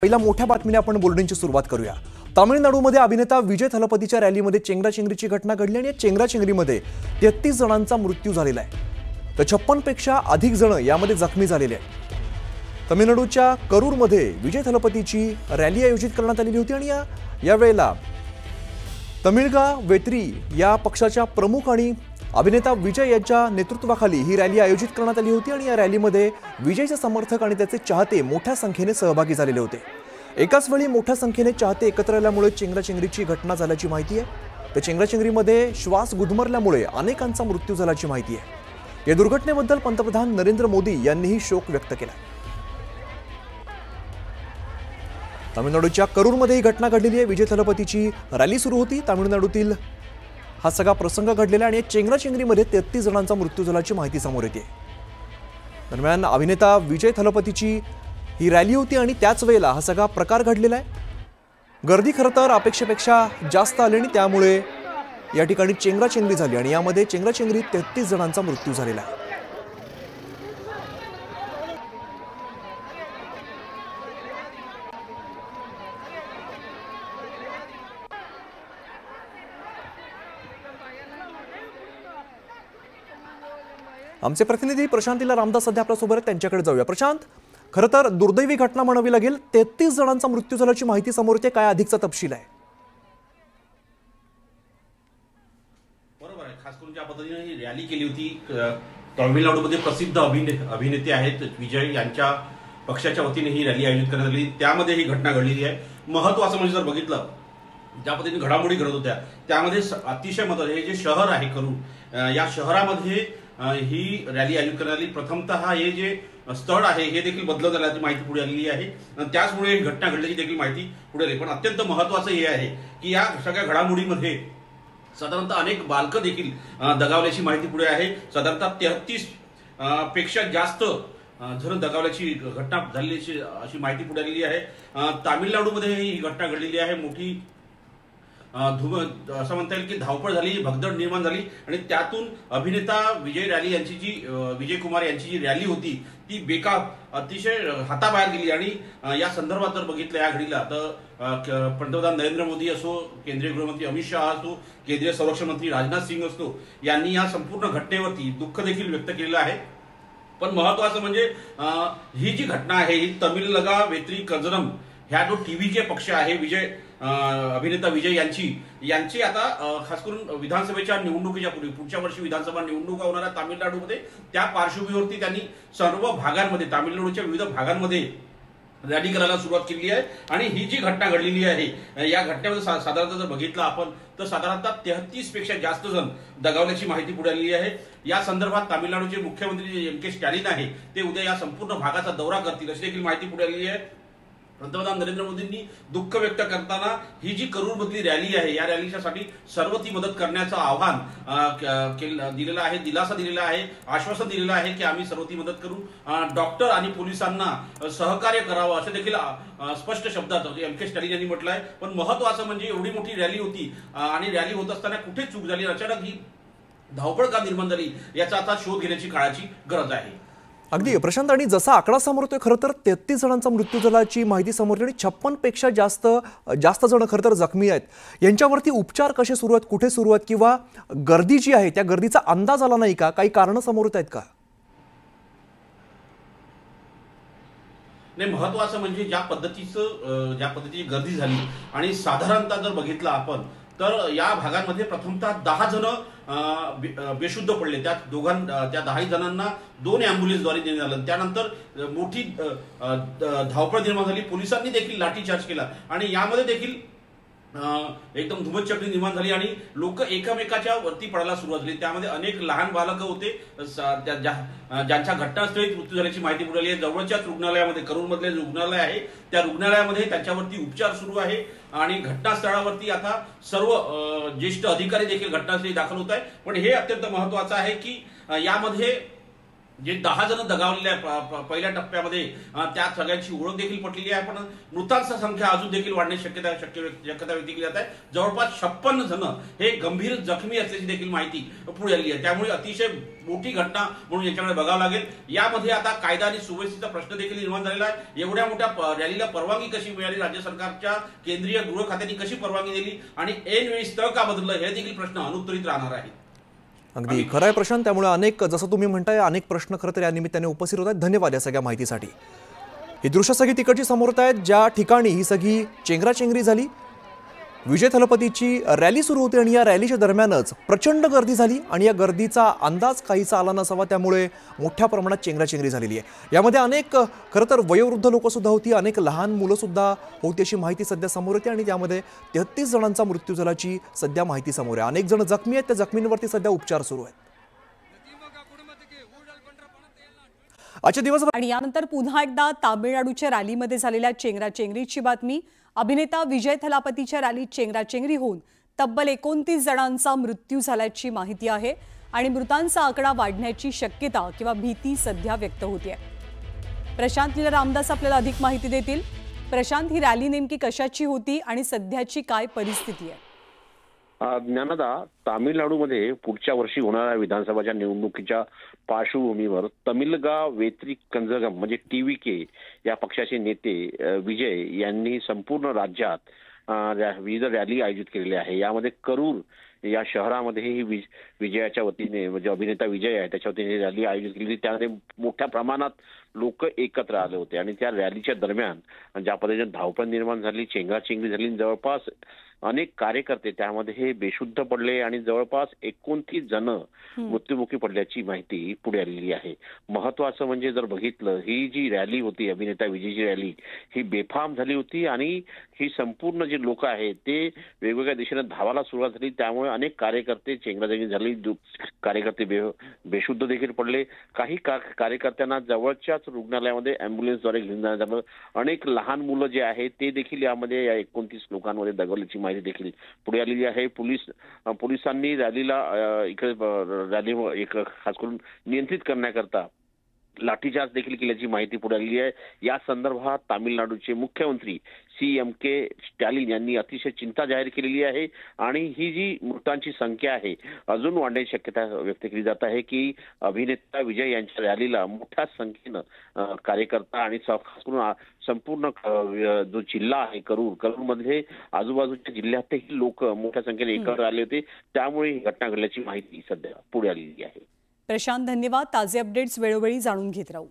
पहिल्या मोठ्या बातमीने आपण बुलेटिनची सुरुवात करूया। तामिळनाडूमध्ये अभिनेता विजय थलपतीच्या रॅलीमध्ये चेंगराचेंगरीची घटना घडली आणि चेंगराचेंगरीमध्ये 33 जणांचा मृत्यू झालेला आहे। तर 56 पेक्षा अधिक जण यामध्ये जखमी झालेले आहेत। तामिळनाडूच्या करूरमध्ये विजय थलपतीची रॅली आयोजित करण्यात आलेली होती आणि या वेळेला तमिळगा वेत्री या पक्षाच्या प्रमुख आणि अभिनेता विजय यांच्या नेतृत्वाखाली ही रॅली आयोजित करण्यात आली होती आणि या रॅलीमध्ये विजयचे समर्थक आणि त्याचे चाहते मोठ्या संख्येने सहभागी झालेले होते। एकाच वेळी मोठ्या संख्येने चाहते एकत्र आल्यामुळे चेंगराचेंगरीची घटना झाल्याची माहिती आहे। तर चेंगराचेंगरीमध्ये श्वास गुदमरल्यामुळे अनेकांचा मृत्यू झाल्याची माहिती आहे। या दुर्घटनेबद्दल पंतप्रधान नरेंद्र मोदी यांनीही शोक व्यक्त केला। तामिळनाडूच्या करूरमध्ये ही घटना घडलेली आहे। विजय थलपतीची रॅली सुरू होती। तामिळनाडूतील हा सगळा प्रसंग घडलेला आणि चेंगराचेंगरीमध्ये 33 जणांचा मृत्यू झाल्याची माहिती समोर येते। दरम्यान अभिनेता विजय थलपतीची ही रॅली होती आणि त्याच वेळेला हा सगळा प्रकार घडलेला आहे। गर्दी खरं तर अपेक्षेपेक्षा जास्त आली आणि त्यामुळे या ठिकाणी चेंगराचेंगरी झाली आणि यामध्ये चेंगराचेंगरीत 33 जणांचा मृत्यू झालेला आहे। आमचे प्रतिनिधी प्रशांतीला रामदास सध्या आपल्या सोबत त्यांच्याकडे जाऊया। प्रशांत, खरं तर दुर्दैवी घटना म्हणावी लागेल। 33 जणांचा मृत्यू झाल्याची माहिती समोर येते, काय अधिकचा तपशील आहे? बरोबर आहे। खास करून ज्या पद्धतीने ही रॅली केली होती, तामिळनाडूमध्ये प्रसिद्ध अभिनेते आहेत विजय यांच्या पक्षाच्या वतीने ही रॅली आयोजित करण्यात आली। त्यामध्ये ही घटना घडलेली आहे। महत्त्वाचं म्हणजे जर बघितलं ज्या पद्धतीने घडामोडी घडत होत्या त्यामध्ये अतिशय महत्त्वाचं हे जे शहर आहे करूर, या शहरामध्ये ही रॅली आयोजित करण्यात आली। प्रथमतः हे जे स्थळ आहे हे देखील बदलत झाल्याची माहिती पुढे आलेली आहे। त्याचमुळे ही घटना घडल्याची देखील माहिती पुढे आली। पण अत्यंत महत्त्वाचं हे आहे की या सगळ्या घडामोडीमध्ये साधारणतः अनेक बालकं देखील दगावल्याची माहिती पुढे आहे। साधारणतः 33 पेक्षा जास्त जण दगावल्याची घटना झालेली अशी माहिती पुढे आलेली आहे। तामिळनाडूमध्ये ही घटना घडलेली आहे। मोठी असं म्हणता येईल की धावपळ झाली, भगदड निर्माण झाली आणि त्यातून अभिनेता विजय कुमार यांची जी रॅली होती ती अतिशय हाताबाहेर गेली। आणि या संदर्भात जर बघितलं या घडीला तर पंतप्रधान नरेंद्र मोदी असो, केंद्रीय गृहमंत्री अमित शहा असो, केंद्रीय संरक्षण मंत्री राजनाथ सिंह असो, यांनी या संपूर्ण घटनेवरती दुःख देखील व्यक्त केलेलं आहे। पण महत्त्वाचं म्हणजे ही जी घटना आहे ही तमिळगा वेत्री कजरम ह्या जो टीव्हीचे पक्ष आहे अभिनेता विजय यांची आता खास करून विधानसभेच्या निवडणुकीच्या पूर्वी पुढच्या वर्षी विधानसभा निवडणुका होणार आहे तामिळनाडूमध्ये, त्या पार्श्वभूमीवरती त्यांनी सर्व भागांमध्ये तामिळनाडूच्या विविध भागांमध्ये रॅली करायला सुरुवात केली आहे। आणि ही जी घटना घडलेली आहे या घटनेमध्ये साधारणतः जर बघितलं आपण तर साधारणतः 33 पेक्षा जास्त जण दगावल्याची माहिती पुढे आलेली आहे। या संदर्भात तामिळनाडूचे मुख्यमंत्री एम.के. स्टॅलिन आहे ते उद्या या संपूर्ण भागाचा दौरा करतील अशी देखील माहिती पुढे आलेली आहे। पंतप्रधान नरेंद्र मोदींनी दुःख व्यक्त करताना ही जी करूरमधली रॅली आहे या रॅलीसाठी सर्व ती मदत करण्याचं आव्हान दिलेलं आहे, दिलासा दिलेला आहे, आश्वासन दिलेलं आहे की आम्ही सर्व ती मदत करू। डॉक्टर आणि पोलिसांना सहकार्य करावं असं देखील स्पष्ट शब्दात एम.के. स्टॅलिन यांनी म्हटलं आहे। पण महत्त्वाचं म्हणजे एवढी मोठी रॅली होती आणि रॅली होत असताना कुठे चूक झाली, अचानक ही धावपळ का निर्माण झाली याचा आता शोध घेण्याची काळाची गरज आहे। अगदी प्रशांत, आणि जसा आकडा समोर येतोय खरं तर 33 जणांचा मृत्यू झाल्याची माहिती समोर येते आणि 56 पेक्षा जास्त जण खरं तर जखमी आहेत। यांच्यावरती उपचार कसे सुरू आहेत, कुठे सुरू आहेत, किंवा गर्दी जी आहे त्या गर्दीचा अंदाज आला नाही का? काही कारणं समोर येत आहेत का? नाही, महत्त्वाचं म्हणजे ज्या पद्धतीची गर्दी झाली आणि साधारणतः जर बघितलं आपण तर या भागांमध्ये प्रथमतः 10 जण बेशुद्ध पडले। त्या 10 जणांना 2 ॲम्ब्युलन्सद्वारे नेण्यात आलं। त्यानंतर मोठी धावपळ निर्माण झाली, पोलिसांनी देखील लाठीचार्ज केला आणि यामध्ये देखील एकदम धुमचक्री निर्माण झाली आणि लोक एकमेकाच्या वरती पडायला सुरुवात झाली। त्यामध्ये अनेक लहान बालकं होते ज्यांच्या घटनास्थळी मृत्यू झाल्याची माहिती पुढे आली आहे। जवळच्याच रुग्णालयामध्ये, करूरमधले रुग्णालय आहे त्या रुग्णालयामध्ये त्यांच्यावरती उपचार सुरू आहे आणि घटनास्थळावरती आता सर्व ज्येष्ठ अधिकारी देखील घटनास्थळी दाखल होत आहे। पण हे अत्यंत महत्त्वाचं आहे की यामध्ये जे 10 जण दगावलेले पहिल्या टप्प्यामध्ये त्या सगळ्यांची ओळख देखील पटलेली आहे, पण मृतांची संख्या अजून देखील वाढण्याची शक्यता व्यक्त केली जात आहे। जवळपास 56 जण हे गंभीर जखमी असल्याची देखील माहिती पुढे आली आहे। त्यामुळे अतिशय मोठी घटना म्हणून याच्याकडे बघावं लागेल। यामध्ये आता कायदा आणि सुव्यवस्थेचा प्रश्न देखील निर्माण झालेला आहे। एवढ्या मोठ्या रॅलीला परवानगी कशी मिळाली, राज्य सरकारच्या केंद्रीय गृह खात्याने कशी परवानगी दिली आणि ऐनवेळी स्थळ का बदललं, हे देखील प्रश्न अनुत्तरित राहणार आहेत। अगदी खरं आहे प्रशांत, त्यामुळे अनेक, जसं तुम्ही म्हणताय, अनेक प्रश्न खरं तर या निमित्ताने उपस्थित होत आहेत। धन्यवाद या सगळ्या माहितीसाठी। ही दृश्य सगळी तिकडची समोर आहेत ज्या ठिकाणी ही सगळी चेंगराचेंगरी झाली। विजय थलपतीची रॅली सुरू होती आणि या रॅलीच्या दरम्यानच प्रचंड गर्दी झाली आणि या गर्दीचा अंदाज काहीसा आला नसावा, त्यामुळे मोठ्या प्रमाणात चेंगराचेंगरी झालेली आहे। यामध्ये अनेक खरं तर वयोवृद्ध लोक सुद्धा होती, अनेक लहान मुलं सुद्धा होती अशी माहिती सध्या समोर येते आणि त्यामध्ये 33 जणांचा मृत्यू झाल्याची सध्या माहिती समोर आहे। अनेक जण जखमी आहेत, त्या जखमींवरती सध्या उपचार सुरू आहेत। आजच्या दिवसभर आणि यानंतर पुन्हा एकदा तामिळनाडूच्या रॅलीमध्ये झालेल्या चेंगराचेंगरीची बातमी। अभिनेता विजय थलापतीच्या रॅलीत चेंगराचेंगरी होऊन तब्बल 29 जणांचा मृत्यू झाल्याची माहिती आहे आणि मृतांचा आकडा वाढण्याची शक्यता किंवा भीती सध्या व्यक्त होते। प्रशांत लीला रामदास आपल्याला अधिक माहिती देतील। प्रशांत, ही रॅली नेमकी कशाची होती आणि सध्याची काय परिस्थिती आहे? ज्ञानदा, तामिळनाडूमध्ये पुढच्या वर्षी होणाऱ्या विधानसभाच्या निवडणुकीच्या पार्श्वभूमीवर तमिलगा वेत्री कंझगम म्हणजे TVK या पक्षाचे नेते विजय यांनी संपूर्ण राज्यात विविध रॅली आयोजित केलेली आहे। यामध्ये करूर या शहरामध्येही विजयाच्या वतीने, म्हणजे अभिनेता विजय आहे त्याच्या वतीने रॅली आयोजित केली। त्यामध्ये मोठ्या प्रमाणात लोक एकत्र आले होते आणि त्या रॅलीच्या दरम्यान ज्या पद्धतीने धावपळ निर्माण झाली, चेंगराचेंगरी झाली, जवळपास अनेक कार्यकर्ते त्यामध्ये हे बेशुद्ध पडले आणि जवळपास 29 जण मृत्युमुखी पडल्याची माहिती पुढे आलेली आहे। महत्वाचं म्हणजे जर बघितलं, ही जी रॅली होती, अभिनेता विजयची रॅली, ही बेफाम झाली होती आणि ही संपूर्ण जे लोक आहेत ते वेगवेगळ्या दिशेने धावायला सुरुवात झाली। त्यामुळे अनेक कार्यकर्ते चेंगराचेंगरी झाली, कार्यकर्ते बेशुद्ध देखील पडले। काही कार्यकर्त्यांना जवळच्याच रुग्णालयामध्ये अँब्युलन्सद्वारे घेऊन जाण्यात आलं। अनेक लहान मुलं जे आहेत ते देखील यामध्ये या 29 लोकांमध्ये दगावल्याची माहिती देखील पुढे आलेली आहे। पोलिसांनी रॅलीला रॅली खास करून नियंत्रित करण्याकरता लाठीचार्ज देखील केल्याची माहिती पुढे आलेली आहे। या संदर्भात तामिळनाडूचे मुख्यमंत्री CMK स्टॅलिन यांनी अतिशय चिंता जाहीर केलेली आहे आणि ही जी मृतांची संख्या आहे अजून वाढण्याची शक्यता व्यक्त केली जात आहे की अभिनेता विजय यांच्या रॅलीला मोठ्या संख्येनं कार्यकर्ता आणि खास करून संपूर्ण जो जिल्हा आहे करूरमध्ये आजूबाजूच्या जिल्ह्यातही लोक मोठ्या संख्येने एकत्र आले होते। त्यामुळे ही घटना घडल्याची माहिती सध्या पुढे आलेली आहे। प्रशांत, धन्यवाद। ताजे अपडेट्स वेळोवेळी जाणून घेत राहू।